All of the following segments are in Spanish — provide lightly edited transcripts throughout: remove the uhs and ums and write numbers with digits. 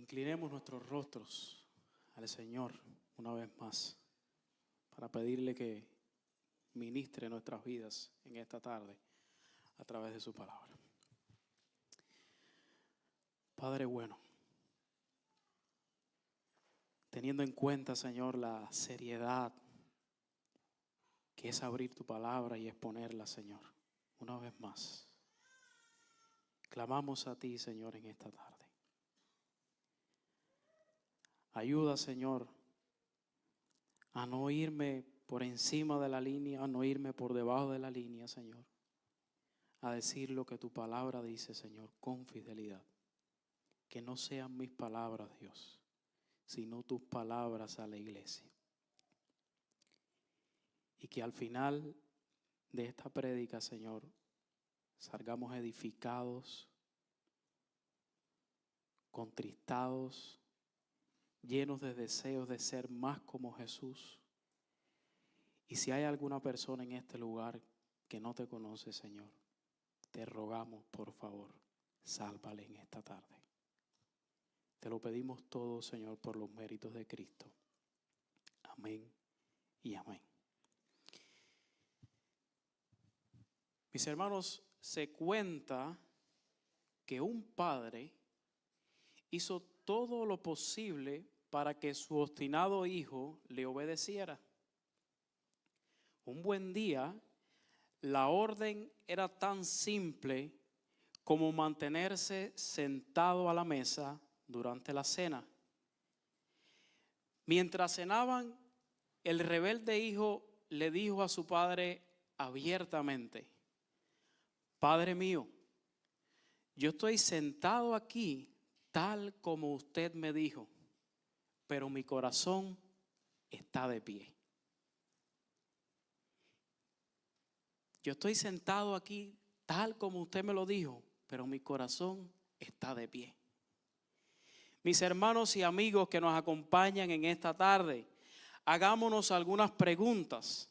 Inclinemos nuestros rostros al Señor una vez más para pedirle que ministre nuestras vidas en esta tarde a través de su palabra. Padre bueno, teniendo en cuenta, Señor, la seriedad que es abrir tu palabra y exponerla, Señor, una vez más, clamamos a ti, Señor, en esta tarde. Ayuda, Señor, a no irme por encima de la línea, a no irme por debajo de la línea, Señor. A decir lo que tu palabra dice, Señor, con fidelidad. Que no sean mis palabras, Dios, sino tus palabras a la iglesia. Y que al final de esta prédica, Señor, salgamos edificados, contristados, llenos de deseos de ser más como Jesús. Y si hay alguna persona en este lugar que no te conoce, Señor, te rogamos, por favor, sálvale en esta tarde. Te lo pedimos todo, Señor, por los méritos de Cristo. Amén y amén. Mis hermanos, se cuenta que un padre hizo todo lo posible para que su obstinado hijo le obedeciera. Un buen día, la orden era tan simple como mantenerse sentado a la mesa durante la cena. Mientras cenaban, el rebelde hijo le dijo a su padre abiertamente: Padre mío, yo estoy sentado aquí tal como usted me dijo, pero mi corazón está de pie. Yo estoy sentado aquí tal como usted me lo dijo, pero mi corazón está de pie. Mis hermanos y amigos que nos acompañan en esta tarde, hagámonos algunas preguntas.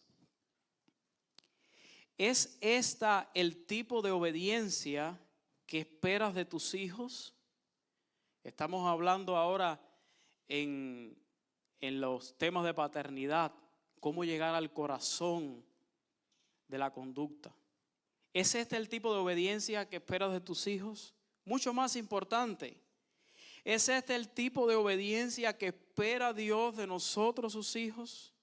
¿Es esta el tipo de obediencia que esperas de tus hijos? Estamos hablando ahora en los temas de paternidad, cómo llegar al corazón de la conducta. ¿Es este el tipo de obediencia que esperas de tus hijos? Mucho más importante, ¿es este el tipo de obediencia que espera Dios de nosotros, sus hijos?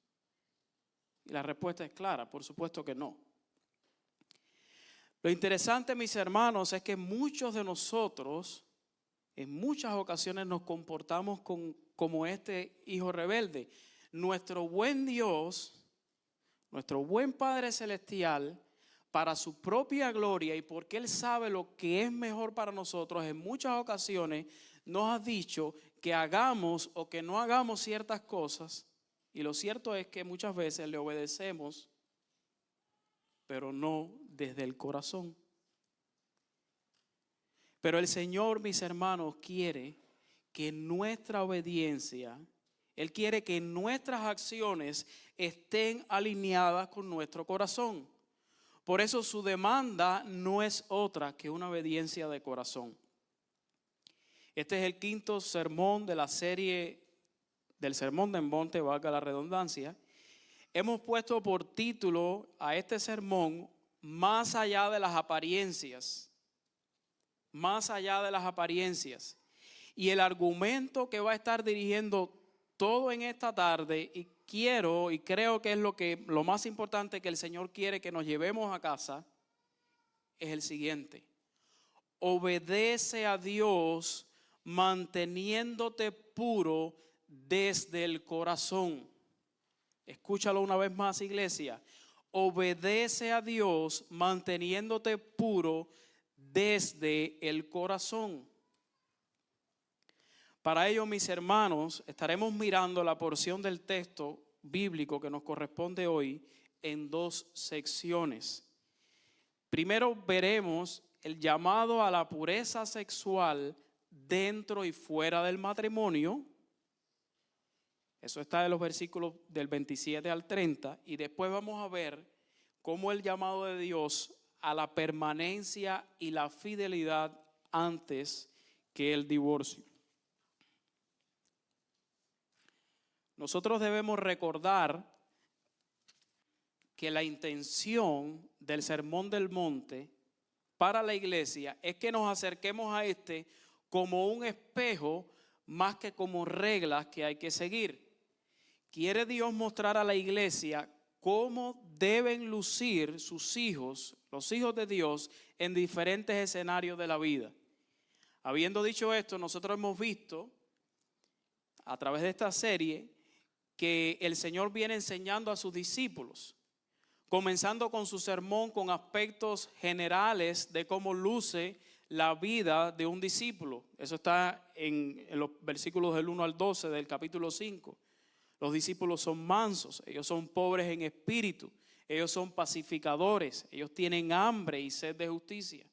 Y la respuesta es clara, por supuesto que no. Lo interesante, mis hermanos, es que muchos de nosotros en muchas ocasiones nos comportamos como este hijo rebelde. Nuestro buen Dios, nuestro buen Padre Celestial, para su propia gloria y porque Él sabe lo que es mejor para nosotros, en muchas ocasiones nos ha dicho que hagamos o que no hagamos ciertas cosas. Y lo cierto es que muchas veces le obedecemos, pero no desde el corazón. Pero el Señor, mis hermanos, quiere que nuestra obediencia, Él quiere que nuestras acciones estén alineadas con nuestro corazón. Por eso su demanda no es otra que una obediencia de corazón. Este es el quinto sermón de la serie del Sermón del Monte, valga la redundancia. Hemos puesto por título a este sermón, Más allá de las apariencias. Más allá de las apariencias. Y el argumento que va a estar dirigiendo todo en esta tarde, y creo que es lo más importante que el Señor quiere que nos llevemos a casa, es el siguiente: obedece a Dios manteniéndote puro desde el corazón. Escúchalo una vez más, iglesia. Obedece a Dios manteniéndote puro desde el corazón. Para ello, mis hermanos, estaremos mirando la porción del texto bíblico que nos corresponde hoy en dos secciones. Primero veremos el llamado a la pureza sexual dentro y fuera del matrimonio. Eso está en los versículos del 27 al 30. Y después vamos a ver cómo el llamado de Dios a la permanencia y la fidelidad antes que el divorcio. nosotros debemos recordar que la intención del Sermón del Monte para la iglesia es que nos acerquemos a este como un espejo más que como reglas que hay que seguir. Quiere Dios mostrar a la iglesia cómo deben lucir sus hijos, los hijos de Dios, en diferentes escenarios de la vida. Habiendo dicho esto, nosotros hemos visto a través de esta serie que el Señor viene enseñando a sus discípulos, comenzando con su sermón con aspectos generales de cómo luce la vida de un discípulo. Eso está en los versículos del 1 al 12 del capítulo 5. Los discípulos son mansos, ellos son pobres en espíritu, ellos son pacificadores, ellos tienen hambre y sed de justicia.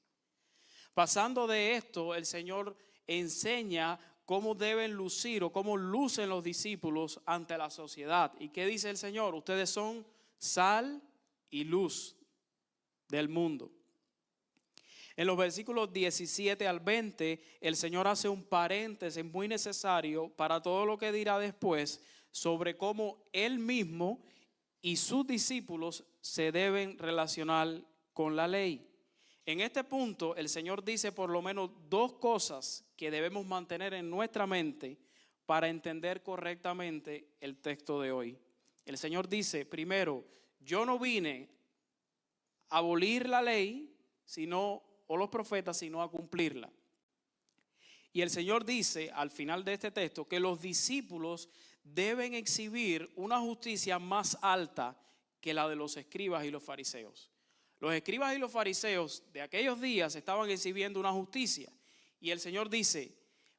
Pasando de esto, el Señor enseña cómo deben lucir o cómo lucen los discípulos ante la sociedad. ¿Y qué dice el Señor? Ustedes son sal y luz del mundo. En los versículos 17 al 20, el Señor hace un paréntesis muy necesario para todo lo que dirá después sobre cómo Él mismo y sus discípulos se deben relacionar con la ley. En este punto, el Señor dice por lo menos dos cosas que debemos mantener en nuestra mente para entender correctamente el texto de hoy. El Señor dice, primero, yo no vine a abolir la ley, o los profetas, sino a cumplirla. Y el Señor dice al final de este texto que los discípulos deben exhibir una justicia más alta que la de los escribas y los fariseos. Los escribas y los fariseos de aquellos días estaban exhibiendo una justicia. Y el Señor dice,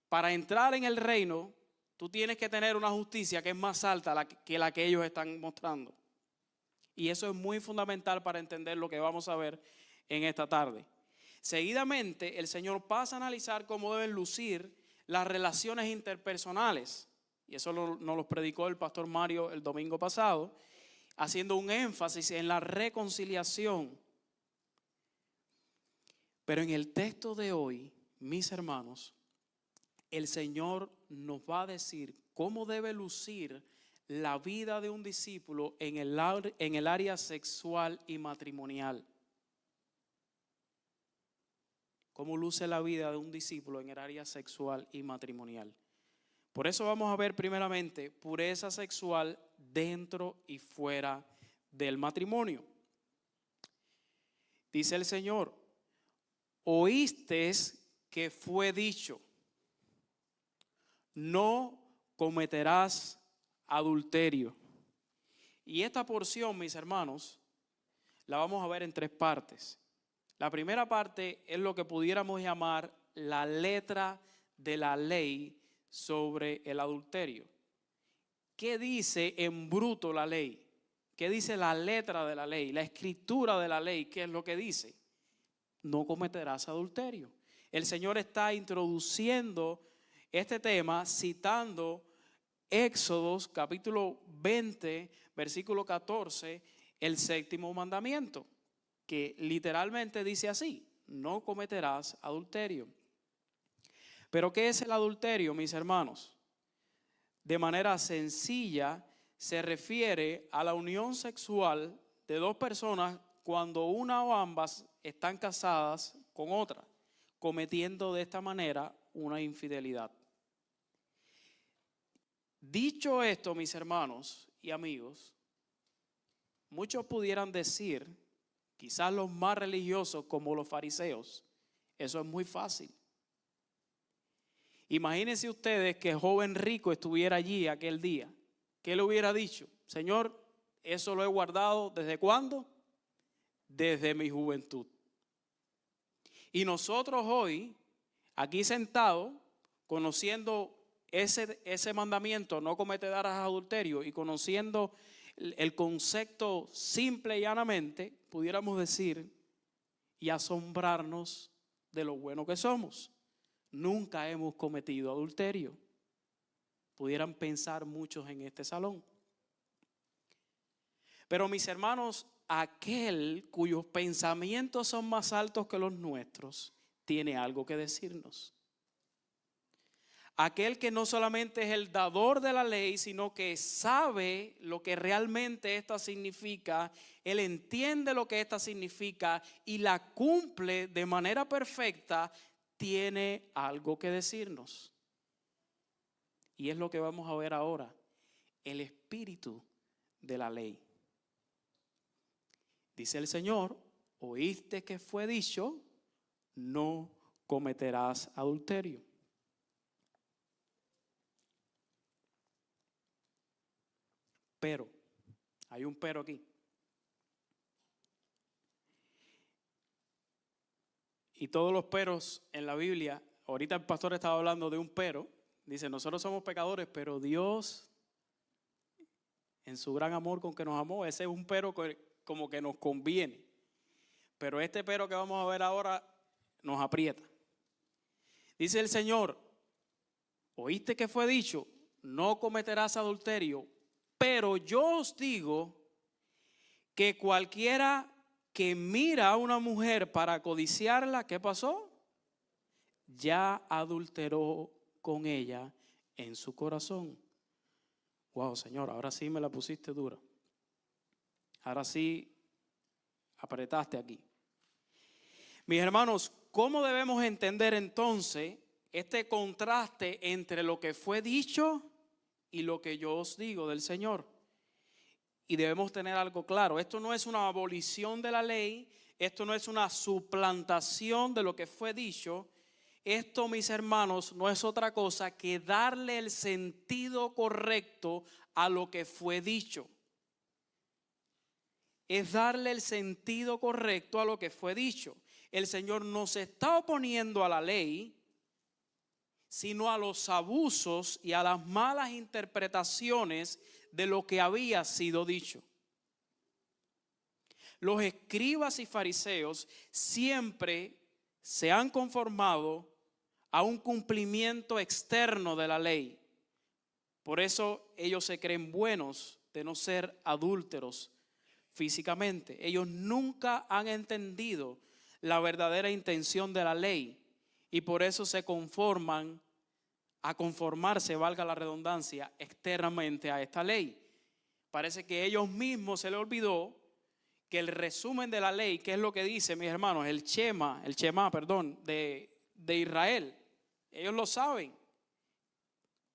para entrar en el reino, tú tienes que tener una justicia que es más alta que la que ellos están mostrando. Y eso es muy fundamental para entender lo que vamos a ver en esta tarde. Seguidamente, el Señor pasa a analizar cómo deben lucir las relaciones interpersonales. Y eso nos lo predicó el pastor Mario el domingo pasado, haciendo un énfasis en la reconciliación. Pero en el texto de hoy, mis hermanos, el Señor nos va a decir cómo debe lucir la vida de un discípulo en el área sexual y matrimonial. Cómo luce la vida de un discípulo en el área sexual y matrimonial. Por eso vamos a ver primeramente pureza sexual dentro y fuera del matrimonio. Dice el Señor, oísteis que fue dicho, no cometerás adulterio. Y esta porción, mis hermanos, la vamos a ver en tres partes. La primera parte es lo que pudiéramos llamar la letra de la ley sobre el adulterio. ¿Qué dice en bruto la ley? ¿Qué dice la letra de la ley? La escritura de la ley, ¿qué es lo que dice? No cometerás adulterio. El Señor está introduciendo este tema citando Éxodos capítulo 20, versículo 14, el séptimo mandamiento, que literalmente dice así, no cometerás adulterio. Pero ¿qué es el adulterio, mis hermanos? De manera sencilla, se refiere a la unión sexual de dos personas cuando una o ambas están casadas con otra, cometiendo de esta manera una infidelidad. Dicho esto, mis hermanos y amigos, muchos pudieran decir, quizás los más religiosos como los fariseos, eso es muy fácil. Imagínense ustedes que el joven rico estuviera allí aquel día. ¿Qué le hubiera dicho? Señor, eso lo he guardado ¿desde cuándo? Desde mi juventud. Y nosotros hoy, aquí sentados, conociendo ese mandamiento, no cometerás adulterio, y conociendo el concepto simple y llanamente, pudiéramos decir y asombrarnos de lo bueno que somos. Nunca hemos cometido adulterio. Pudieran pensar muchos en este salón. Pero mis hermanos, aquel cuyos pensamientos son más altos que los nuestros, tiene algo que decirnos. aquel que no solamente es el dador de la ley, sino que sabe lo que realmente esta significa, él entiende lo que esta significa y la cumple de manera perfecta, tiene algo que decirnos. Y es lo que vamos a ver ahora, el espíritu de la ley. Dice el Señor, oíste que fue dicho, no cometerás adulterio. Pero, hay un pero aquí. Y todos los peros en la Biblia, ahorita el pastor estaba hablando de un pero, dice, nosotros somos pecadores, pero Dios, en su gran amor con que nos amó, ese es un pero como que nos conviene. Pero este pero que vamos a ver ahora nos aprieta. Dice el Señor, oíste que fue dicho, no cometerás adulterio, pero yo os digo que cualquiera que mira a una mujer para codiciarla, ¿qué pasó? Ya adulteró con ella en su corazón. Wow, Señor, ahora sí me la pusiste dura. Ahora sí apretaste aquí. Mis hermanos, ¿cómo debemos entender entonces este contraste entre lo que fue dicho y lo que yo os digo del Señor? Y debemos tener algo claro, esto no es una abolición de la ley, esto no es una suplantación de lo que fue dicho, esto, mis hermanos, no es otra cosa que darle el sentido correcto a lo que fue dicho. Es darle el sentido correcto a lo que fue dicho. El Señor no se está oponiendo a la ley, sino a los abusos y a las malas interpretaciones de lo que había sido dicho. Los escribas y fariseos siempre se han conformado a un cumplimiento externo de la ley. Por eso ellos se creen buenos de no ser adúlteros físicamente. Ellos nunca han entendido la verdadera intención de la ley y por eso se conforman a conformarse, valga la redundancia, externamente a esta ley. Parece que a ellos mismos se les olvidó que el resumen de la ley, que es lo que dice, mis hermanos, el Shema de Israel, ellos lo saben.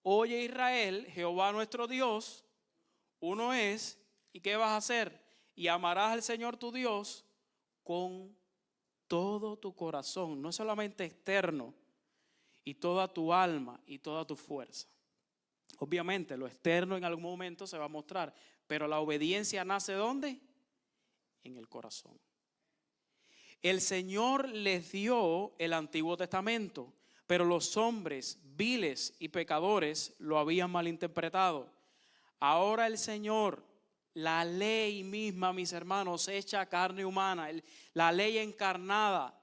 Oye Israel, Jehová nuestro Dios, uno es, ¿y qué vas a hacer? Y amarás al Señor tu Dios con todo tu corazón, no solamente externo, y toda tu alma y toda tu fuerza. Obviamente lo externo en algún momento se va a mostrar, pero la obediencia nace ¿dónde? En el corazón. El Señor les dio el Antiguo Testamento, pero los hombres viles y pecadores lo habían malinterpretado. Ahora el Señor, la ley misma, mis hermanos, hecha carne humana, la ley encarnada,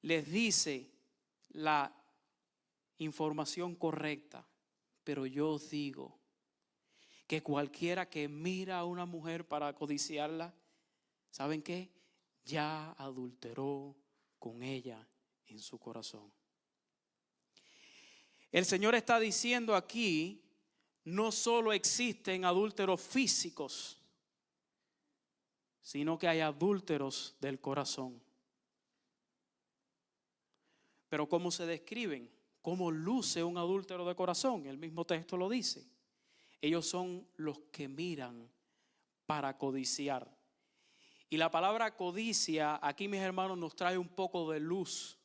les dice la información correcta. Pero yo os digo que cualquiera que mira a una mujer para codiciarla, ¿saben qué? Ya adulteró con ella en su corazón. El Señor está diciendo aquí, no solo existen adúlteros físicos, sino que hay adúlteros del corazón. Pero ¿cómo se describen? ¿Cómo luce un adúltero de corazón? El mismo texto lo dice. Ellos son los que miran para codiciar. Y la palabra codicia, aquí mis hermanos, nos trae un poco de luz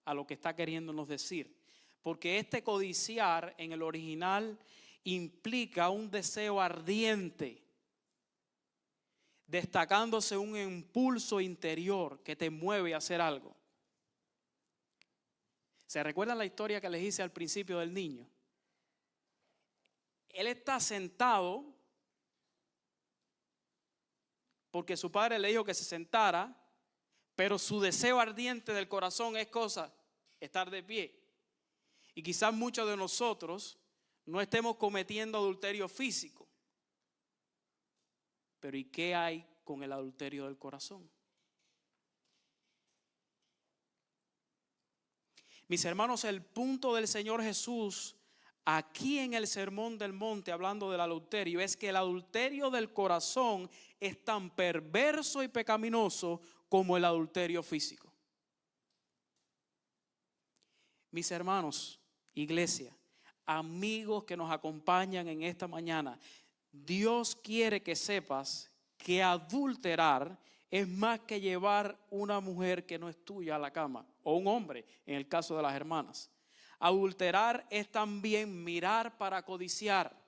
a lo que está queriéndonos decir. Porque este codiciar en el original implica un deseo ardiente, destacándose un impulso interior que te mueve a hacer algo. ¿Se recuerdan la historia que les hice al principio del niño? Él está sentado porque su padre le dijo que se sentara, pero su deseo ardiente del corazón es cosa, estar de pie. Y quizás muchos de nosotros no estemos cometiendo adulterio físico. Pero ¿y qué hay con el adulterio del corazón? Mis hermanos, el punto del Señor Jesús aquí en el Sermón del Monte, hablando del adulterio, es que el adulterio del corazón es tan perverso y pecaminoso como el adulterio físico. Mis hermanos, iglesia, amigos que nos acompañan en esta mañana, Dios quiere que sepas que adulterar es más que llevar una mujer que no es tuya a la cama, o un hombre, en el caso de las hermanas. Adulterar es también mirar para codiciar,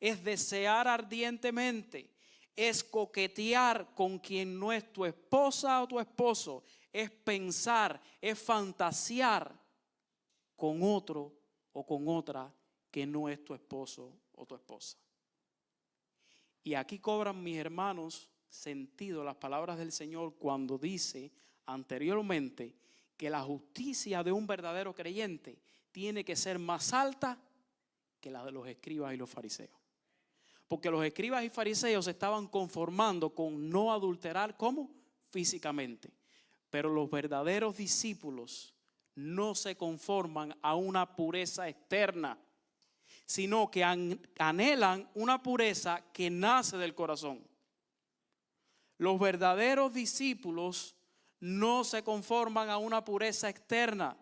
es desear ardientemente, es coquetear con quien no es tu esposa o tu esposo, es pensar, es fantasear con otro o con otra que no es tu esposo o tu esposa. Y aquí cobran, mis hermanos, sentido las palabras del Señor cuando dice anteriormente que la justicia de un verdadero creyente tiene que ser más alta que la de los escribas y los fariseos. Porque los escribas y fariseos se estaban conformando con no adulterar, ¿cómo? Físicamente. Pero los verdaderos discípulos no se conforman a una pureza externa, sino que anhelan una pureza que nace del corazón. Los verdaderos discípulos no se conforman a una pureza externa,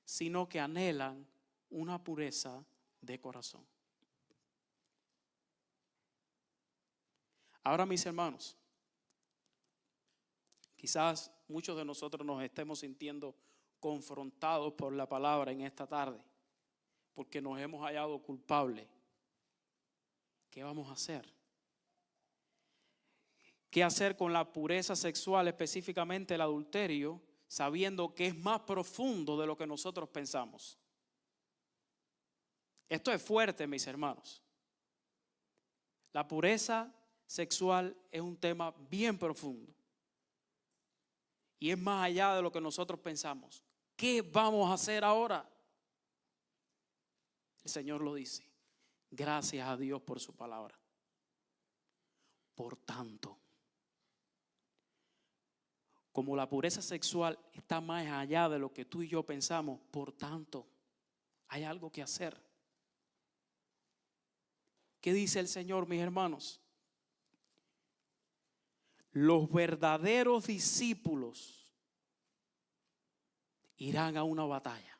sino que anhelan una pureza de corazón. Ahora, mis hermanos, quizás muchos de nosotros nos estemos sintiendo confrontados por la palabra en esta tarde, porque nos hemos hallado culpables. ¿Qué vamos a hacer? ¿Qué hacer con la pureza sexual, específicamente el adulterio, sabiendo que es más profundo de lo que nosotros pensamos? Esto es fuerte, mis hermanos. La pureza sexual es un tema bien profundo y es más allá de lo que nosotros pensamos. ¿Qué vamos a hacer ahora? El Señor lo dice. Gracias a Dios por su palabra. Por tanto, como la pureza sexual está más allá de lo que tú y yo pensamos, por tanto, hay algo que hacer. ¿Qué dice el Señor, mis hermanos? Los verdaderos discípulos irán a una batalla.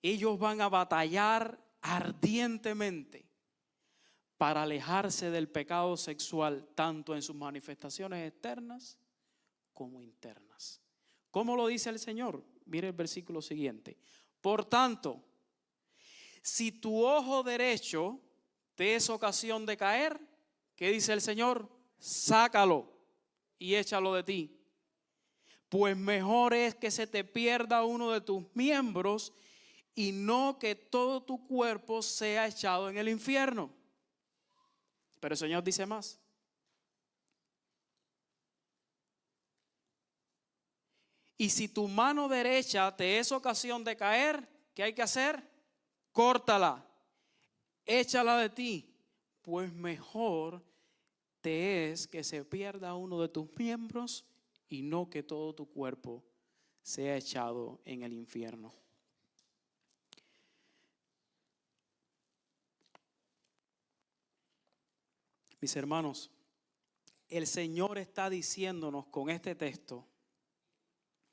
Ellos van a batallar ardientemente para alejarse del pecado sexual, tanto en sus manifestaciones externas como internas. ¿Cómo lo dice el Señor? Mire el versículo siguiente. Por tanto, si tu ojo derecho te es ocasión de caer, ¿qué dice el Señor? Sácalo y échalo de ti. Pues mejor es que se te pierda uno de tus miembros y no que todo tu cuerpo sea echado en el infierno. Pero el Señor dice más. Y si tu mano derecha te es ocasión de caer, ¿qué hay que hacer? Córtala, échala de ti, pues mejor te es que se pierda uno de tus miembros y no que todo tu cuerpo sea echado en el infierno. Mis hermanos, el Señor está diciéndonos con este texto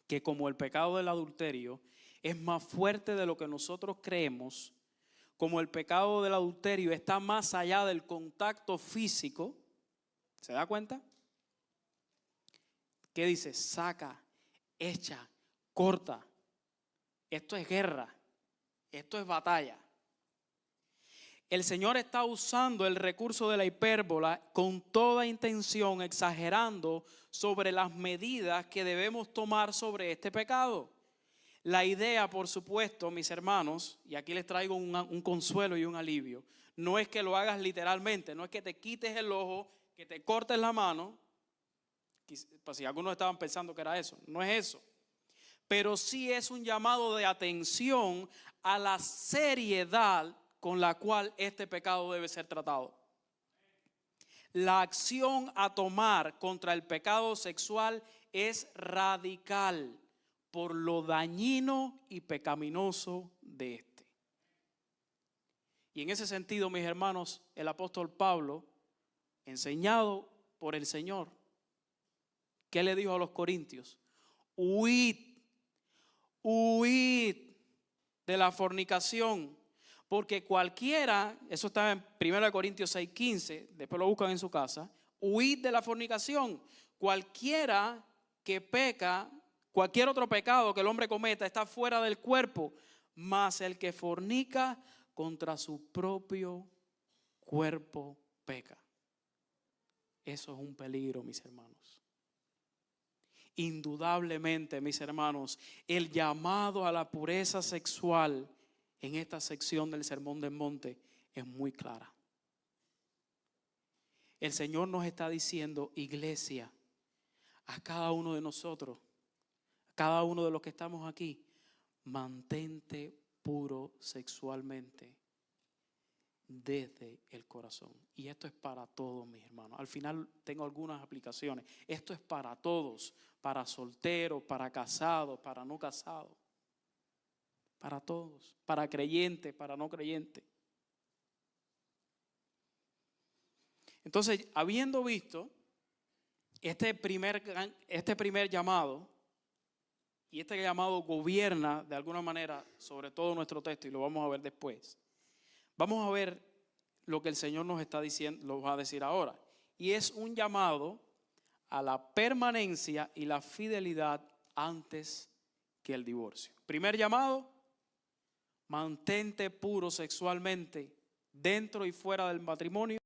que como el pecado del adulterio es más fuerte de lo que nosotros creemos, como el pecado del adulterio está más allá del contacto físico, ¿se da cuenta? ¿Qué dice? Saca, echa, corta. Esto es guerra, esto es batalla. El Señor está usando el recurso de la hipérbola con toda intención, exagerando sobre las medidas que debemos tomar sobre este pecado. La idea, por supuesto, mis hermanos, y aquí les traigo un consuelo y un alivio, no es que lo hagas literalmente, no es que te quites el ojo, que te cortes la mano, pues si algunos estaban pensando que era eso, no es eso. Pero sí es un llamado de atención a la seriedad con la cual este pecado debe ser tratado. La acción a tomar contra el pecado sexual es radical, por lo dañino y pecaminoso de éste. Y en ese sentido, mis hermanos, el apóstol Pablo, enseñado por el Señor, ¿qué le dijo a los corintios? Huid de la fornicación, porque cualquiera, eso está en 1 Corintios 6:15, después lo buscan en su casa, huid de la fornicación. Cualquiera que peca, cualquier otro pecado que el hombre cometa está fuera del cuerpo, mas el que fornica contra su propio cuerpo peca. Eso es un peligro, mis hermanos. Indudablemente, mis hermanos, el llamado a la pureza sexual en esta sección del Sermón del Monte es muy clara. El Señor nos está diciendo, iglesia, a cada uno de nosotros, a cada uno de los que estamos aquí, mantente puro sexualmente desde el corazón. Y esto es para todos, mis hermanos. Al final tengo algunas aplicaciones. Esto es para todos, para solteros, para casados, para no casados, para todos, para creyentes, para no creyentes. Entonces, habiendo visto este primer llamado, y este llamado gobierna de alguna manera sobre todo nuestro texto, y lo vamos a ver después. Vamos a ver lo que el Señor nos está diciendo, lo va a decir ahora. Y es un llamado a la permanencia y la fidelidad antes que el divorcio. Primer llamado, mantente puro sexualmente dentro y fuera del matrimonio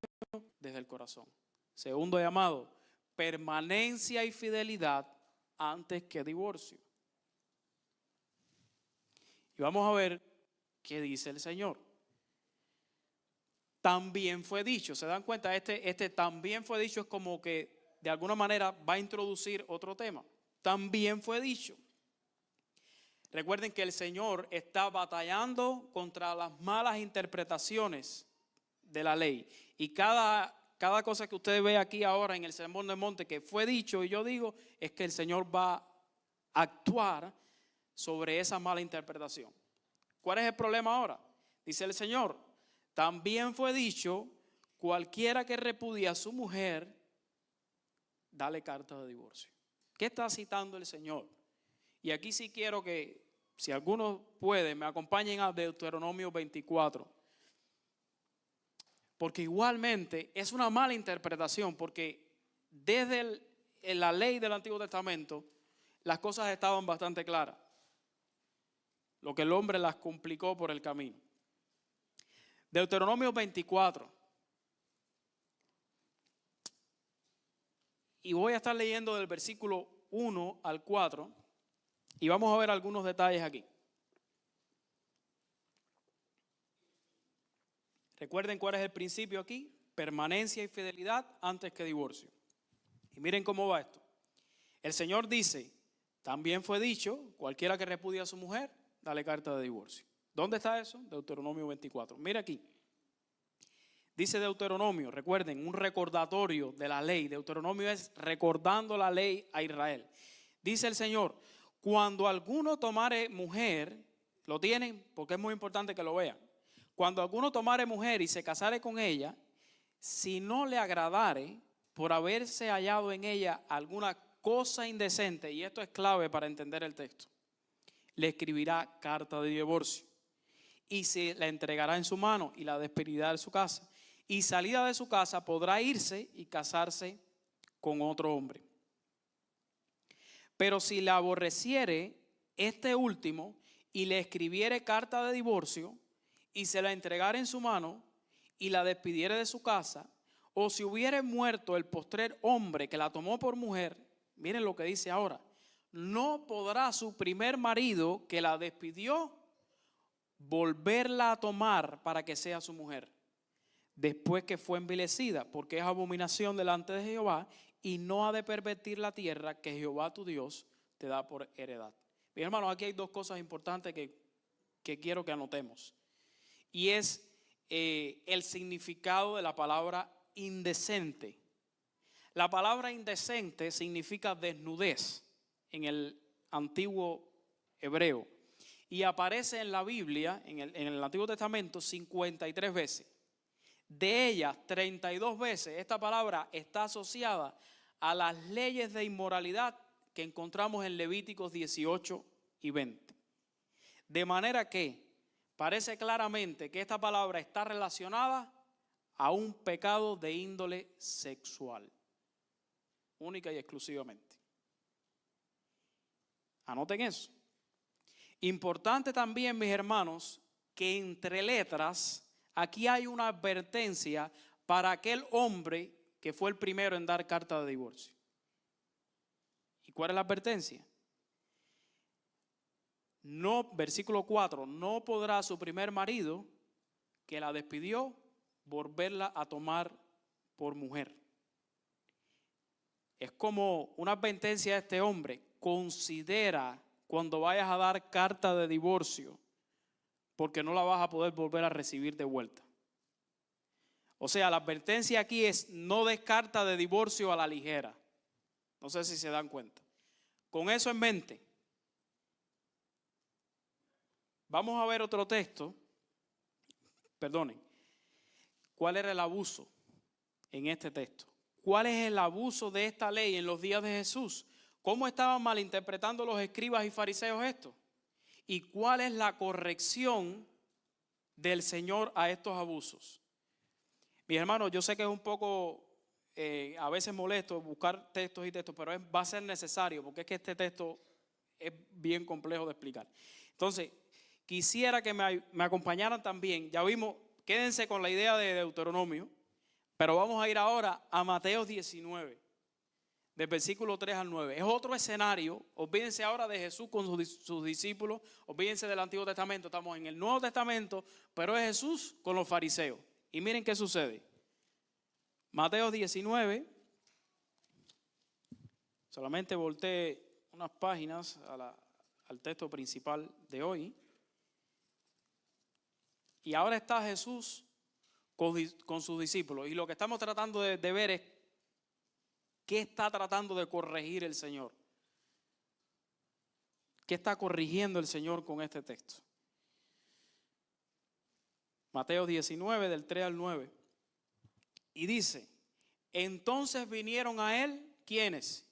desde el corazón. Segundo llamado, permanencia y fidelidad antes que divorcio. Y vamos a ver qué dice el Señor. También fue dicho, ¿se dan cuenta? Este también fue dicho es como que de alguna manera va a introducir otro tema. También fue dicho. Recuerden que el Señor está batallando contra las malas interpretaciones de la ley. Y cada cosa que usted ve aquí ahora en el Sermón del Monte que fue dicho y yo digo, es que el Señor va a actuar sobre esa mala interpretación. ¿Cuál es el problema ahora? Dice el Señor, también fue dicho, cualquiera que repudia a su mujer, dale carta de divorcio. ¿Qué está citando el Señor? Y aquí sí quiero que, si alguno puede, me acompañen a Deuteronomio 24. Porque igualmente es una mala interpretación, porque desde la ley del Antiguo Testamento, las cosas estaban bastante claras. Lo que el hombre las complicó por el camino. Deuteronomio 24. Y voy a estar leyendo del versículo 1 al 4. Y vamos a ver algunos detalles aquí. Recuerden cuál es el principio aquí. Permanencia y fidelidad antes que divorcio. Y miren cómo va esto. El Señor dice, también fue dicho, cualquiera que repudia a su mujer, dale carta de divorcio. ¿Dónde está eso? Deuteronomio 24. Mira aquí. Dice Deuteronomio, recuerden, un recordatorio de la ley. Deuteronomio es recordando la ley a Israel. Dice el Señor, cuando alguno tomare mujer, lo tienen porque es muy importante que lo vean. Cuando alguno tomare mujer y se casare con ella, si no le agradare por haberse hallado en ella alguna cosa indecente, y esto es clave para entender el texto, le escribirá carta de divorcio y se la entregará en su mano y la despedirá de su casa. Y salida de su casa podrá irse y casarse con otro hombre. Pero si la aborreciere este último y le escribiere carta de divorcio y se la entregare en su mano y la despidiere de su casa, o si hubiere muerto el postrer hombre que la tomó por mujer, miren lo que dice ahora, no podrá su primer marido que la despidió volverla a tomar para que sea su mujer, después que fue envilecida, porque es abominación delante de Jehová y no ha de pervertir la tierra que Jehová tu Dios te da por heredad. Mis hermanos, aquí hay dos cosas importantes que quiero que anotemos. Y es el significado de la palabra indecente. La palabra indecente significa desnudez en el antiguo hebreo. Y aparece en la Biblia, en el Antiguo Testamento, 53 veces. De ellas, 32 veces, esta palabra está asociada a las leyes de inmoralidad que encontramos en Levíticos 18 y 20. De manera que parece claramente que esta palabra está relacionada a un pecado de índole sexual, única y exclusivamente. Anoten eso. Importante también, mis hermanos, que entre letras, aquí hay una advertencia para aquel hombre que fue el primero en dar carta de divorcio. ¿Y cuál es la advertencia? No, versículo 4, no podrá su primer marido que la despidió volverla a tomar por mujer. Es como una advertencia a este hombre. Considera cuando vayas a dar carta de divorcio, porque no la vas a poder volver a recibir de vuelta. O sea, la advertencia aquí es: no des carta de divorcio a la ligera. No sé si se dan cuenta. Con eso en mente, vamos a ver otro texto. Perdonen. ¿Cuál era el abuso en este texto? ¿Cuál es el abuso de esta ley en los días de Jesús? ¿Cómo estaban malinterpretando los escribas y fariseos esto? ¿Y cuál es la corrección del Señor a estos abusos? Mis hermanos, yo sé que es un poco a veces molesto buscar textos y textos, pero va a ser necesario porque es que este texto es bien complejo de explicar. Entonces, quisiera que me acompañaran también. Ya vimos, quédense con la idea de Deuteronomio, pero vamos a ir ahora a Mateo 19, del versículo 3 al 9. Es otro escenario. Olvídense ahora de Jesús con sus discípulos, olvídense del Antiguo Testamento. Estamos en el Nuevo Testamento, pero es Jesús con los fariseos. Y miren qué sucede. Mateo 19, solamente volteé unas páginas al texto principal de hoy. Y ahora está Jesús con sus discípulos. Y lo que estamos tratando de ver es qué está tratando de corregir el Señor. ¿Qué está corrigiendo el Señor con este texto? Mateo 19, del 3 al 9. Y dice: entonces vinieron a él, ¿quiénes?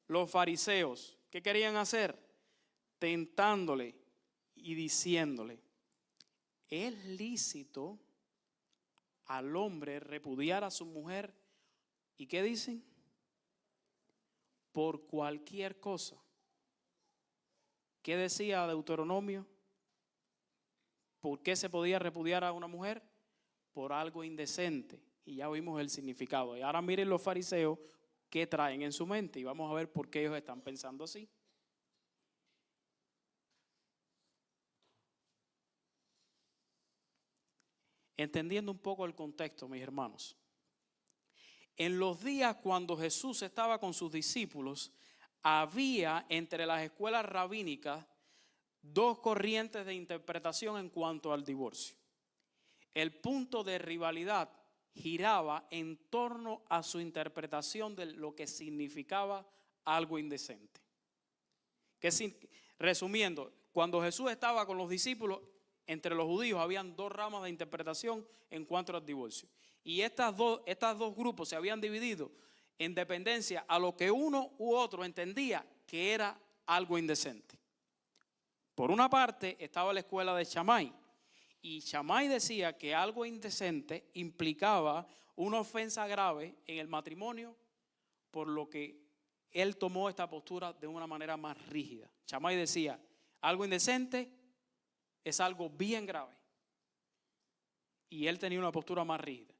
Los fariseos. ¿Qué querían hacer? Tentándole y diciéndole: ¿es lícito al hombre repudiar a su mujer? ¿Y qué dicen? Por cualquier cosa. ¿Qué decía Deuteronomio? ¿Por qué se podía repudiar a una mujer? Por algo indecente. Y ya vimos el significado. Y ahora miren los fariseos qué traen en su mente y vamos a ver por qué ellos están pensando así. Entendiendo un poco el contexto, mis hermanos. En los días cuando Jesús estaba con sus discípulos, había entre las escuelas rabínicas dos corrientes de interpretación en cuanto al divorcio. El punto de rivalidad giraba en torno a su interpretación de lo que significaba algo indecente. Resumiendo, cuando Jesús estaba con los discípulos, entre los judíos habían dos ramas de interpretación en cuanto al divorcio. Y estas dos grupos se habían dividido en dependencia a lo que uno u otro entendía que era algo indecente. Por una parte estaba la escuela de Shammai. Y Shammai decía que algo indecente implicaba una ofensa grave en el matrimonio, por lo que él tomó esta postura de una manera más rígida. Shammai decía: algo indecente es algo bien grave. Y él tenía una postura más rígida.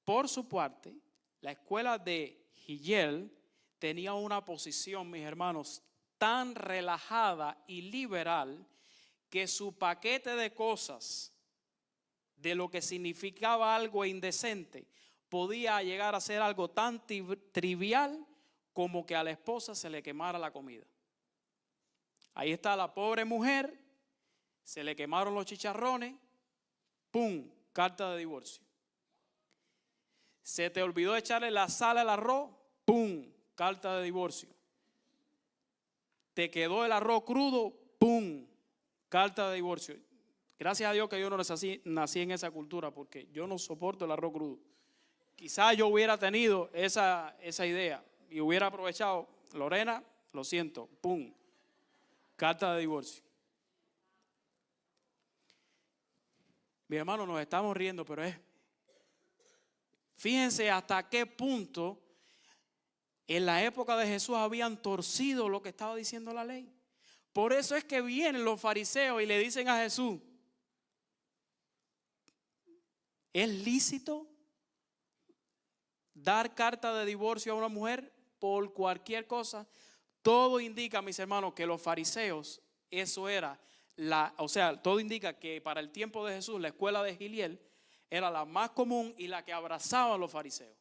Por su parte, la escuela de Hillel tenía una posición, mis hermanos, tan relajada y liberal que su paquete de cosas de lo que significaba algo indecente podía llegar a ser algo tan trivial como que a la esposa se le quemara la comida. Ahí está la pobre mujer, se le quemaron los chicharrones, ¡pum!, carta de divorcio. Se te olvidó echarle la sal al arroz, ¡pum!, carta de divorcio. Te quedó el arroz crudo, ¡pum! Carta de divorcio. Gracias a Dios que yo no nací en esa cultura, porque yo no soporto el arroz crudo. Quizás yo hubiera tenido esa idea y hubiera aprovechado. Lorena, lo siento, ¡pum! Carta de divorcio. Mi hermano, nos estamos riendo, pero fíjense hasta qué punto en la época de Jesús habían torcido lo que estaba diciendo la ley. Por eso es que vienen los fariseos y le dicen a Jesús: ¿es lícito dar carta de divorcio a una mujer por cualquier cosa? Todo indica, mis hermanos, que los fariseos, eso era todo indica que para el tiempo de Jesús la escuela de Giliel era la más común y la que abrazaban los fariseos.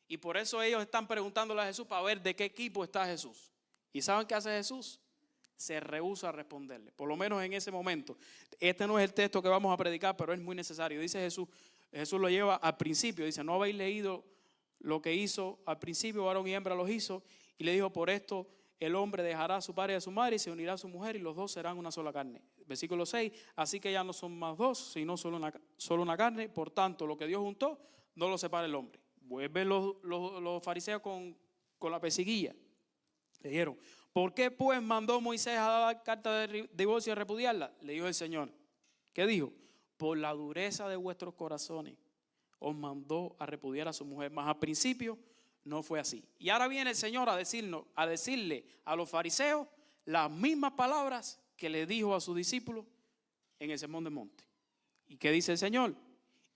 Y por eso ellos están preguntándole a Jesús para ver de qué equipo está Jesús. ¿Y saben qué hace Jesús? Se rehúsa a responderle, por lo menos en ese momento. Este no es el texto que vamos a predicar, pero es muy necesario. Dice Jesús lo lleva al principio, dice: ¿no habéis leído lo que hizo al principio? Varón y hembra los hizo, y le dijo: por esto el hombre dejará a su padre y a su madre y se unirá a su mujer, y los dos serán una sola carne. Versículo 6, así que ya no son más dos, sino solo una carne. Por tanto, lo que Dios juntó, no lo separa el hombre. Vuelven los fariseos con la pesiguilla. Le dijeron: ¿por qué pues mandó Moisés a dar carta de divorcio y a repudiarla? Le dijo el Señor. ¿Qué dijo? Por la dureza de vuestros corazones os mandó a repudiar a su mujer. Mas al principio no fue así. Y ahora viene el Señor a decirle a los fariseos las mismas palabras que le dijo a sus discípulos en el Sermón del Monte. ¿Y qué dice el Señor?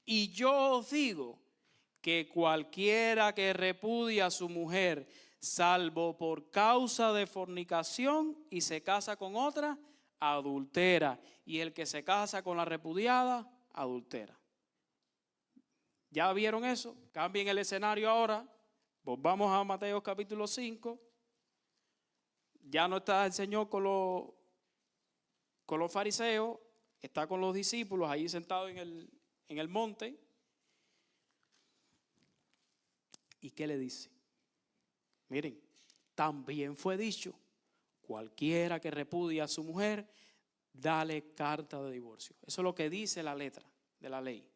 Y yo os digo que cualquiera que repudia a su mujer, salvo por causa de fornicación, y se casa con otra, adultera. Y el que se casa con la repudiada, adultera. ¿Ya vieron eso? Cambien el escenario ahora. Volvamos a Mateo capítulo 5. Ya no está el Señor con los fariseos, está con los discípulos ahí sentados en el monte. ¿Y qué le dice? Miren, también fue dicho: cualquiera que repudia a su mujer, dale carta de divorcio. Eso es lo que dice la letra de la ley.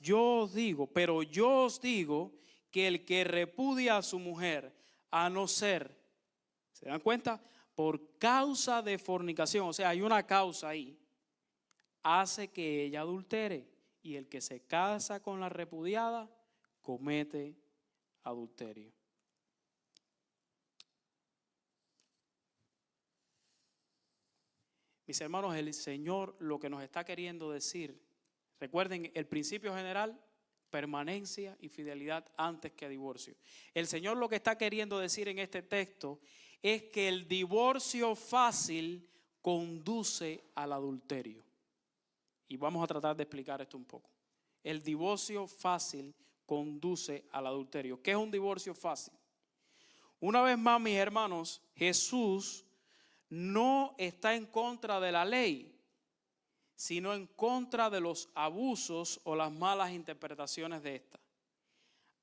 Yo os digo que el que repudia a su mujer, a no ser, ¿se dan cuenta? Por causa de fornicación, o sea, hay una causa ahí, hace que ella adultere. Y el que se casa con la repudiada, comete adulterio. Mis hermanos, el Señor lo que nos está queriendo decir, recuerden el principio general: permanencia y fidelidad antes que divorcio. El Señor lo que está queriendo decir en este texto es que el divorcio fácil conduce al adulterio. Y vamos a tratar de explicar esto un poco. El divorcio fácil conduce al adulterio. ¿Qué es un divorcio fácil? Una vez más, mis hermanos, Jesús no está en contra de la ley, sino en contra de los abusos o las malas interpretaciones de esta.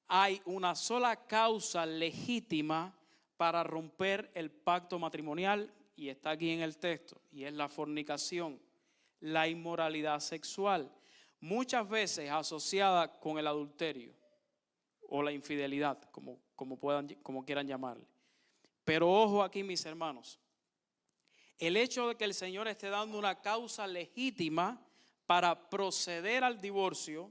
Hay una sola causa legítima para romper el pacto matrimonial, y está aquí en el texto, y es la fornicación, la inmoralidad sexual, muchas veces asociada con el adulterio o la infidelidad, como quieran llamarle. Pero ojo aquí, mis hermanos, el hecho de que el Señor esté dando una causa legítima para proceder al divorcio,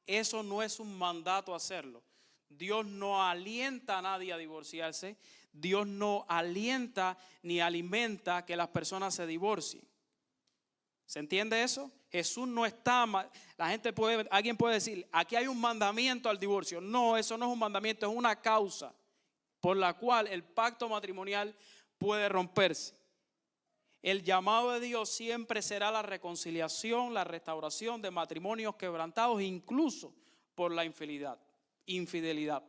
eso no es un mandato a hacerlo. Dios no alienta a nadie a divorciarse. Dios no alienta ni alimenta que las personas se divorcien. ¿Se entiende eso? Jesús no está, alguien puede decir: aquí hay un mandamiento al divorcio. No, eso no es un mandamiento, es una causa por la cual el pacto matrimonial puede romperse. El llamado de Dios siempre será la reconciliación, la restauración de matrimonios quebrantados, incluso por la infidelidad.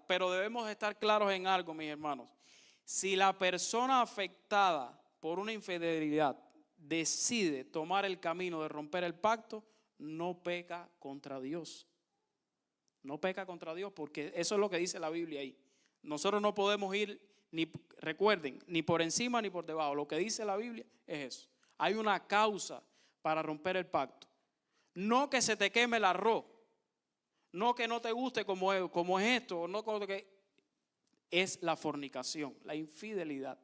Pero debemos estar claros en algo, mis hermanos. Si la persona afectada por una infidelidad decide tomar el camino de romper el pacto, no peca contra Dios. No peca contra Dios, porque eso es lo que dice la Biblia ahí. Nosotros no podemos ir ni Recuerden, ni por encima ni por debajo. Lo que dice la Biblia es eso. Hay una causa para romper el pacto. No que se te queme el arroz. No que no te guste como es esto. No como que es la fornicación, la infidelidad.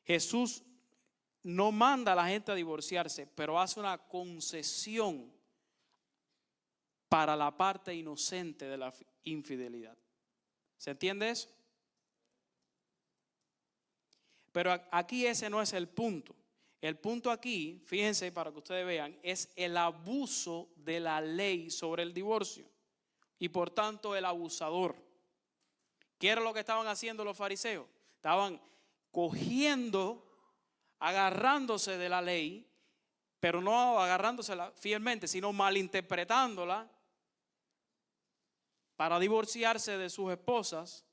Jesús no manda a la gente a divorciarse, pero hace una concesión para la parte inocente de la infidelidad. ¿Se entiende eso? Pero aquí ese no es el punto. El punto aquí, fíjense para que ustedes vean, es el abuso de la ley sobre el divorcio y por tanto el abusador. ¿Qué era lo que estaban haciendo los fariseos? Estaban cogiendo, agarrándose de la ley, pero no agarrándosela fielmente, sino malinterpretándola para divorciarse de sus esposas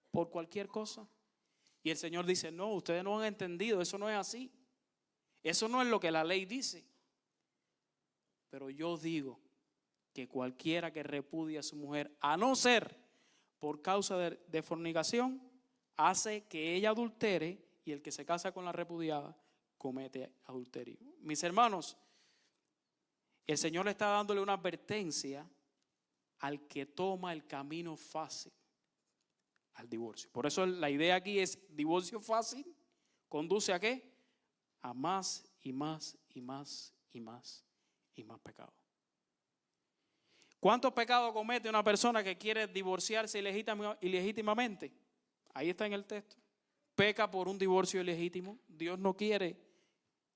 por cualquier cosa. Y el Señor dice, no, ustedes no han entendido, eso no es así. Eso no es lo que la ley dice. Pero yo digo que cualquiera que repudie a su mujer, a no ser por causa de fornicación, hace que ella adultere, y el que se casa con la repudiada comete adulterio. Mis hermanos, el Señor está dándole una advertencia al que toma el camino fácil al divorcio. Por eso la idea aquí es divorcio fácil, ¿conduce a qué? A más y más y más y más y más pecado. ¿Cuántos pecados comete una persona que quiere divorciarse ilegítimamente? Ahí está en el texto. Peca por un divorcio ilegítimo. Dios no quiere,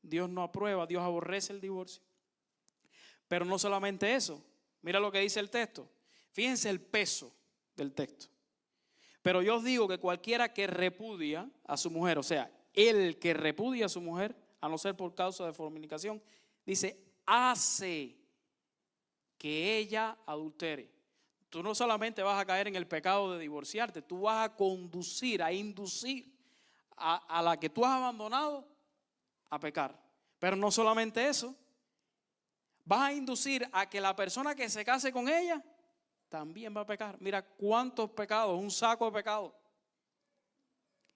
Dios no aprueba, Dios aborrece el divorcio. Pero no solamente eso. Mira lo que dice el texto. Fíjense el peso del texto. Pero yo os digo que cualquiera que repudia a su mujer, o sea, el que repudia a su mujer, a no ser por causa de fornicación, dice, hace que ella adultere. Tú no solamente vas a caer en el pecado de divorciarte, tú vas a conducir, a inducir a la que tú has abandonado a pecar. Pero no solamente eso, vas a inducir a que la persona que se case con ella también va a pecar. Mira cuántos pecados, un saco de pecados.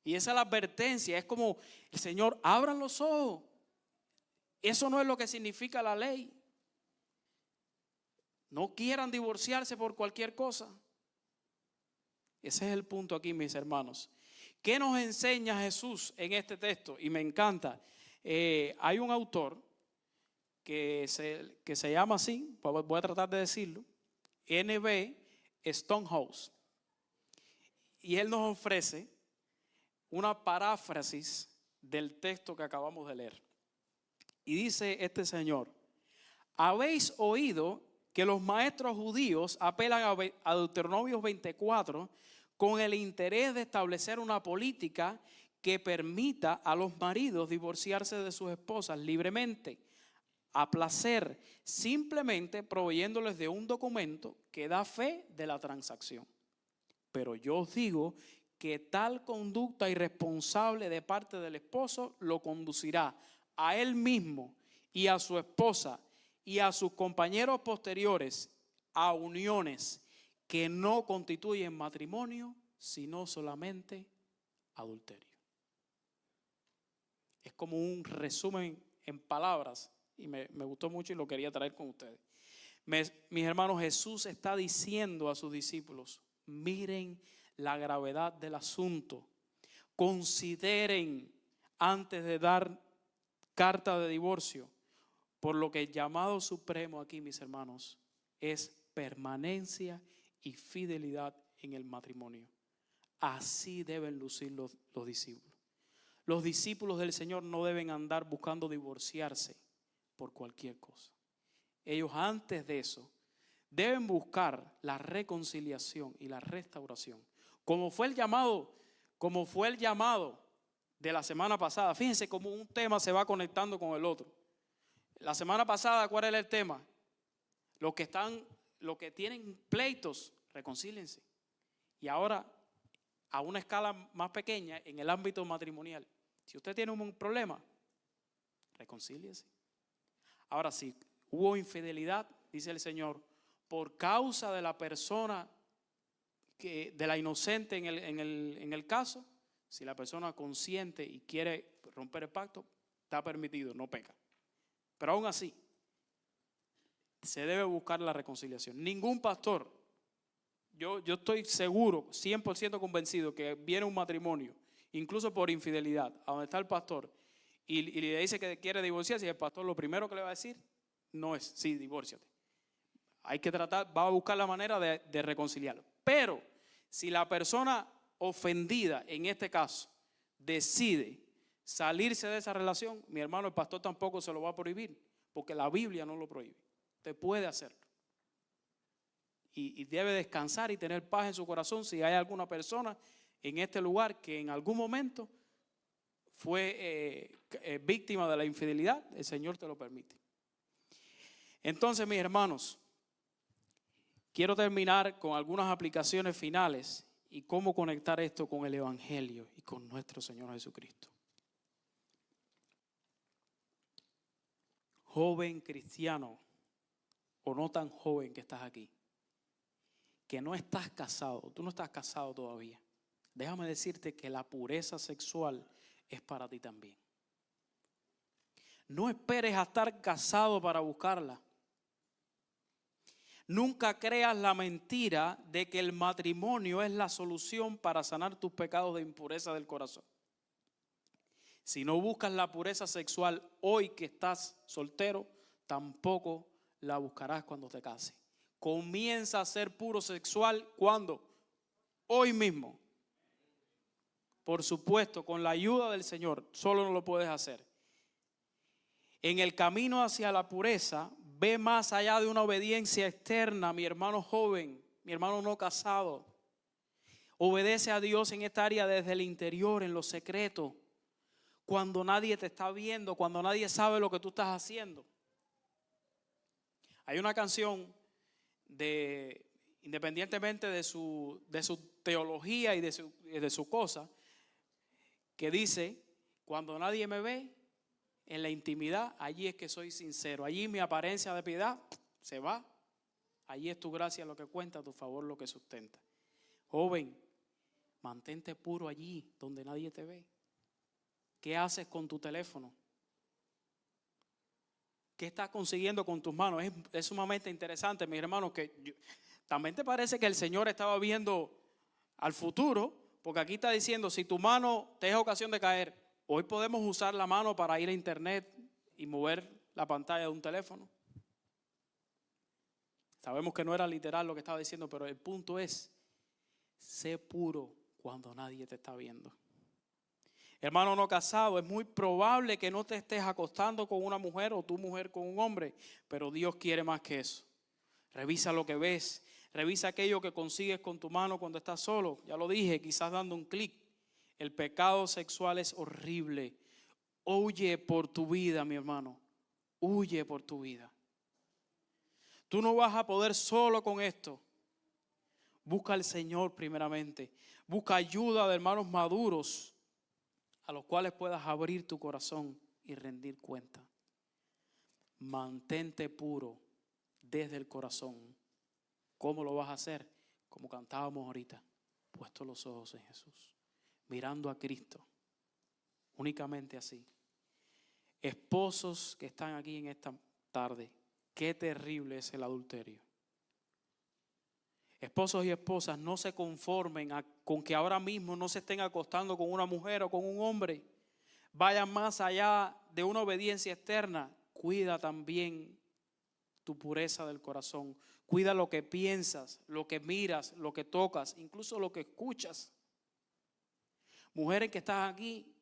Y esa es la advertencia, es como el Señor, abran los ojos. Eso no es lo que significa la ley. No quieran divorciarse por cualquier cosa. Ese es el punto aquí, mis hermanos. ¿Qué nos enseña Jesús en este texto? Y me encanta. Hay un autor que se llama así, voy a tratar de decirlo, N.B. Stonehouse. Y él nos ofrece una paráfrasis del texto que acabamos de leer. Y dice este señor, habéis oído que los maestros judíos apelan a Deuteronomio 24 con el interés de establecer una política que permita a los maridos divorciarse de sus esposas libremente, a placer, simplemente proveyéndoles de un documento que da fe de la transacción. Pero yo os digo que tal conducta irresponsable de parte del esposo lo conducirá a él mismo y a su esposa y a sus compañeros posteriores a uniones que no constituyen matrimonio, sino solamente adulterio. Es como un resumen en palabras y me gustó mucho y lo quería traer con ustedes. Mis hermanos, Jesús está diciendo a sus discípulos, miren la gravedad del asunto, consideren antes de dar carta de divorcio, por lo que el llamado supremo aquí, mis hermanos, es permanencia y fidelidad en el matrimonio. Así deben lucir los discípulos. Los discípulos del Señor no deben andar buscando divorciarse por cualquier cosa. Ellos antes de eso deben buscar la reconciliación y la restauración. Como fue el llamado de la semana pasada. Fíjense cómo un tema se va conectando con el otro. La semana pasada, ¿cuál era el tema? Los que tienen pleitos, reconcíliense. Y ahora, a una escala más pequeña, en el ámbito matrimonial. Si usted tiene un problema, reconcíliese. Ahora, si hubo infidelidad, dice el Señor, por causa de la persona, de la inocente en el caso, Si la persona consciente y quiere romper el pacto, está permitido, no peca. Pero aún así, se debe buscar la reconciliación. Ningún pastor, yo estoy seguro, 100% convencido que viene un matrimonio, incluso por infidelidad, a donde está el pastor, y le dice que quiere divorciarse, y el pastor lo primero que le va a decir no es, sí, divórciate. Hay que tratar, va a buscar la manera de reconciliarlo. Pero si la persona ofendida, en este caso, decide salirse de esa relación, mi hermano, el pastor tampoco se lo va a prohibir, porque la Biblia no lo prohíbe. Usted puede hacerlo. Y debe descansar y tener paz en su corazón si hay alguna persona en este lugar que en algún momento fue víctima de la infidelidad, el Señor te lo permite. Entonces, mis hermanos, quiero terminar con algunas aplicaciones finales y cómo conectar esto con el Evangelio y con nuestro Señor Jesucristo. Joven cristiano, o no tan joven que estás aquí, que no estás casado, tú no estás casado todavía, déjame decirte que la pureza sexual es para ti también. No esperes a estar casado para buscarla. Nunca creas la mentira de que el matrimonio es la solución para sanar tus pecados de impureza del corazón. Si no buscas la pureza sexual hoy que estás soltero, tampoco la buscarás cuando te cases. Comienza a ser puro sexual, ¿cuándo? Hoy mismo. Por supuesto, con la ayuda del Señor, solo no lo puedes hacer. En el camino hacia la pureza, ve más allá de una obediencia externa, mi hermano joven, mi hermano no casado. Obedece a Dios en esta área desde el interior, en lo secreto, cuando nadie te está viendo, cuando nadie sabe lo que tú estás haciendo. Hay una canción independientemente de su teología y de su cosa, que dice, cuando nadie me ve, en la intimidad, allí es que soy sincero. Allí mi apariencia de piedad se va. Allí es tu gracia lo que cuenta, tu favor lo que sustenta. Joven, mantente puro allí donde nadie te ve. ¿Qué haces con tu teléfono? ¿Qué estás consiguiendo con tus manos? Es sumamente interesante, mis hermanos, que también te parece que el Señor estaba viendo al futuro, porque aquí está diciendo, si tu mano te es ocasión de caer, hoy podemos usar la mano para ir a internet y mover la pantalla de un teléfono. Sabemos que no era literal lo que estaba diciendo, pero el punto es, sé puro cuando nadie te está viendo. Hermano no casado, es muy probable que no te estés acostando con una mujer o tu mujer con un hombre, pero Dios quiere más que eso. Revisa lo que ves, revisa aquello que consigues con tu mano cuando estás solo. Ya lo dije, quizás dando un clic. El pecado sexual es horrible. Huye por tu vida, mi hermano. Huye por tu vida. Tú no vas a poder solo con esto. Busca al Señor primeramente. Busca ayuda de hermanos maduros a los cuales puedas abrir tu corazón y rendir cuenta. Mantente puro desde el corazón. ¿Cómo lo vas a hacer? Como cantábamos ahorita, puesto los ojos en Jesús, mirando a Cristo, únicamente así. Esposos que están aquí en esta tarde, qué terrible es el adulterio. Esposos y esposas, no se conformen con que ahora mismo no se estén acostando con una mujer o con un hombre. Vayan más allá de una obediencia externa. Cuida también tu pureza del corazón. Cuida lo que piensas, lo que miras, lo que tocas, incluso lo que escuchas. Mujeres que están aquí,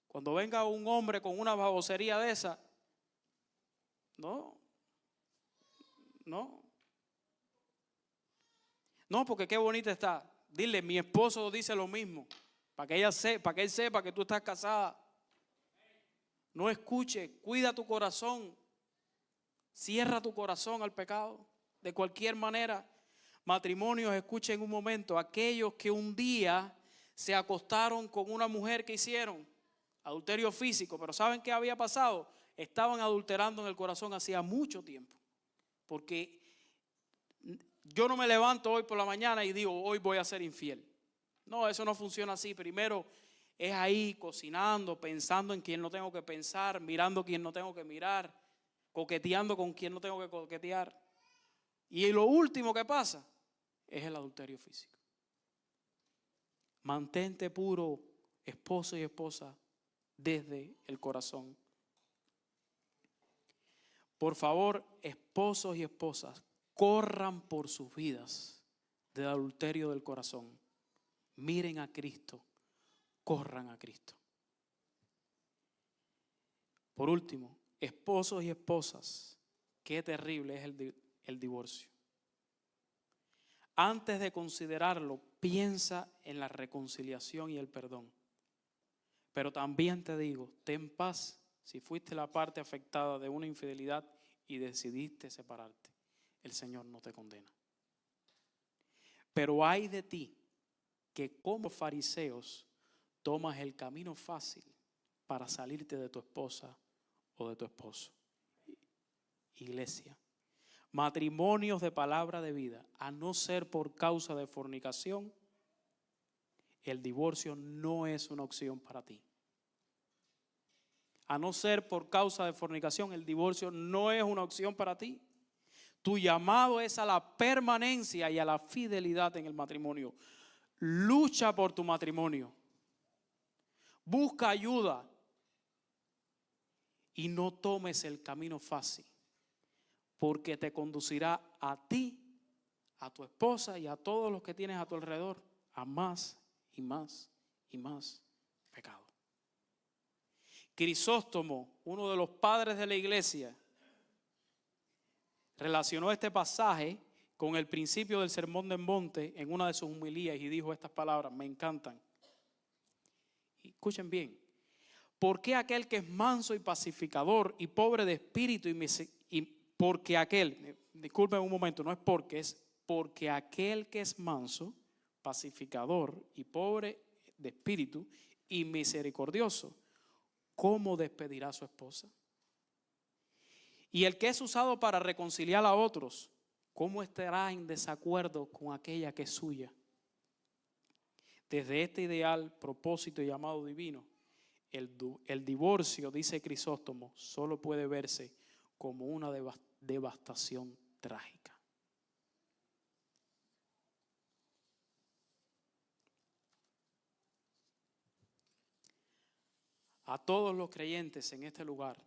cuando venga un hombre con una babosería de esa, no, porque qué bonita está. Dile, mi esposo dice lo mismo, para que él sepa que tú estás casada. No escuche, cuida tu corazón, cierra tu corazón al pecado, de cualquier manera. Matrimonios, escuchen un momento, aquellos que un día se acostaron con una mujer que hicieron adulterio físico, pero ¿saben qué había pasado? Estaban adulterando en el corazón hacía mucho tiempo, porque yo no me levanto hoy por la mañana y digo, hoy voy a ser infiel. No, eso no funciona así. Primero es ahí cocinando, pensando en quien no tengo que pensar, mirando quien no tengo que mirar, coqueteando con quien no tengo que coquetear. Y lo último que pasa es el adulterio físico. Mantente puro, esposo y esposa, desde el corazón. Por favor, esposos y esposas, corran por sus vidas del adulterio del corazón. Miren a Cristo, corran a Cristo. Por último, esposos y esposas, qué terrible es el divorcio. Antes de considerarlo, piensa en la reconciliación y el perdón. Pero también te digo, ten paz si fuiste la parte afectada de una infidelidad y decidiste separarte. El Señor no te condena. Pero hay de ti que como fariseos tomas el camino fácil para salirte de tu esposa o de tu esposo. Iglesia, matrimonios de palabra de vida, a no ser por causa de fornicación, el divorcio no es una opción para ti. A no ser por causa de fornicación, el divorcio no es una opción para ti. Tu llamado es a la permanencia y a la fidelidad en el matrimonio. Lucha por tu matrimonio. Busca ayuda. Y no tomes el camino fácil, porque te conducirá a ti, a tu esposa y a todos los que tienes a tu alrededor a más y más y más pecado. Crisóstomo, uno de los padres de la iglesia, relacionó este pasaje con el principio del Sermón del Monte en una de sus homilías y dijo estas palabras, me encantan. Escuchen bien. ¿Por qué aquel que es manso y pacificador y pobre de espíritu porque aquel, disculpen un momento, no es porque aquel que es manso, pacificador y pobre de espíritu y misericordioso, ¿cómo despedirá a su esposa? Y el que es usado para reconciliar a otros, ¿cómo estará en desacuerdo con aquella que es suya? Desde este ideal, propósito y llamado divino, el divorcio, dice Crisóstomo, solo puede verse como una devastación trágica. A todos los creyentes en este lugar,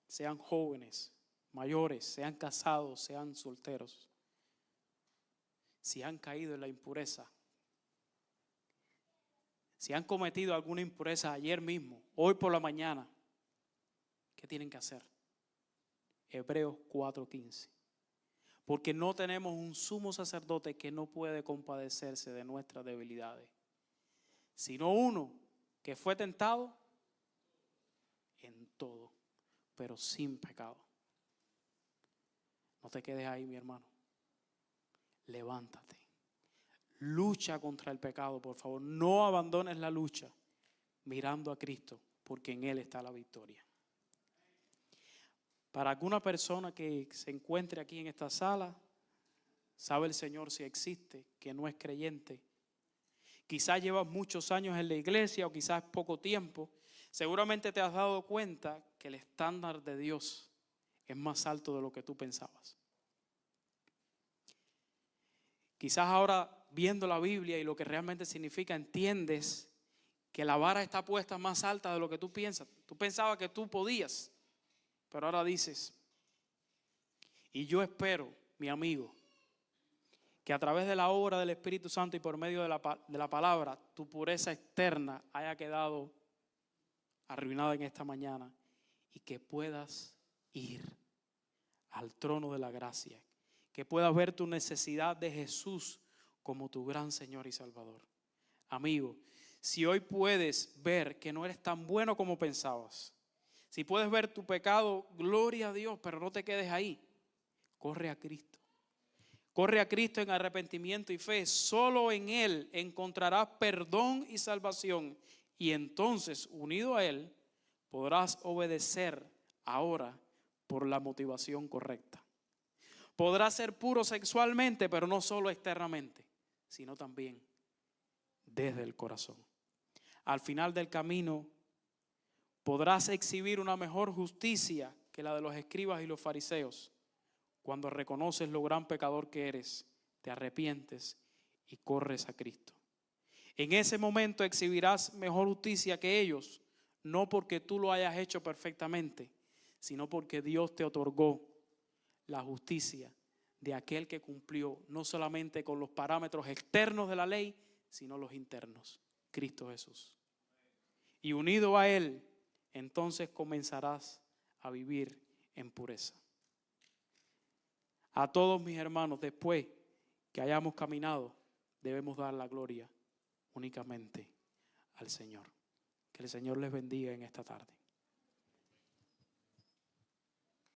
sean jóvenes, mayores, sean casados, sean solteros, si han caído en la impureza, si han cometido alguna impureza ayer mismo, hoy por la mañana, ¿qué tienen que hacer? Hebreos 4:15. Porque no tenemos un sumo sacerdote que no puede compadecerse de nuestras debilidades, sino uno que fue tentado en todo, pero sin pecado. No te quedes ahí, mi hermano. Levántate. Lucha contra el pecado, por favor. No abandones la lucha mirando a Cristo, porque en Él está la victoria. Para alguna persona que se encuentre aquí en esta sala, sabe el Señor si existe, que no es creyente. Quizás llevas muchos años en la iglesia o quizás poco tiempo. Seguramente te has dado cuenta que el estándar de Dios es más alto de lo que tú pensabas. Quizás ahora, viendo la Biblia y lo que realmente significa, entiendes que la vara está puesta más alta de lo que tú piensas. Tú pensabas que tú podías, pero ahora dices, y yo espero, mi amigo, que a través de la obra del Espíritu Santo y por medio de la palabra, tu pureza externa haya quedado arruinada en esta mañana y que puedas ir al trono de la gracia, que puedas ver tu necesidad de Jesús como tu gran Señor y Salvador. Amigo, si hoy puedes ver que no eres tan bueno como pensabas, si puedes ver tu pecado, gloria a Dios, pero no te quedes ahí. Corre a Cristo. Corre a Cristo en arrepentimiento y fe. Solo en Él encontrarás perdón y salvación. Y entonces, unido a Él, podrás obedecer ahora por la motivación correcta. Podrás ser puro sexualmente, pero no solo externamente, sino también desde el corazón. Al final del camino podrás exhibir una mejor justicia que la de los escribas y los fariseos cuando reconoces lo gran pecador que eres, te arrepientes y corres a Cristo. En ese momento exhibirás mejor justicia que ellos, no porque tú lo hayas hecho perfectamente, sino porque Dios te otorgó la justicia de aquel que cumplió no solamente con los parámetros externos de la ley, sino los internos, Cristo Jesús. Y unido a Él, entonces comenzarás a vivir en pureza. A todos mis hermanos, después que hayamos caminado, debemos dar la gloria únicamente al Señor. Que el Señor les bendiga en esta tarde.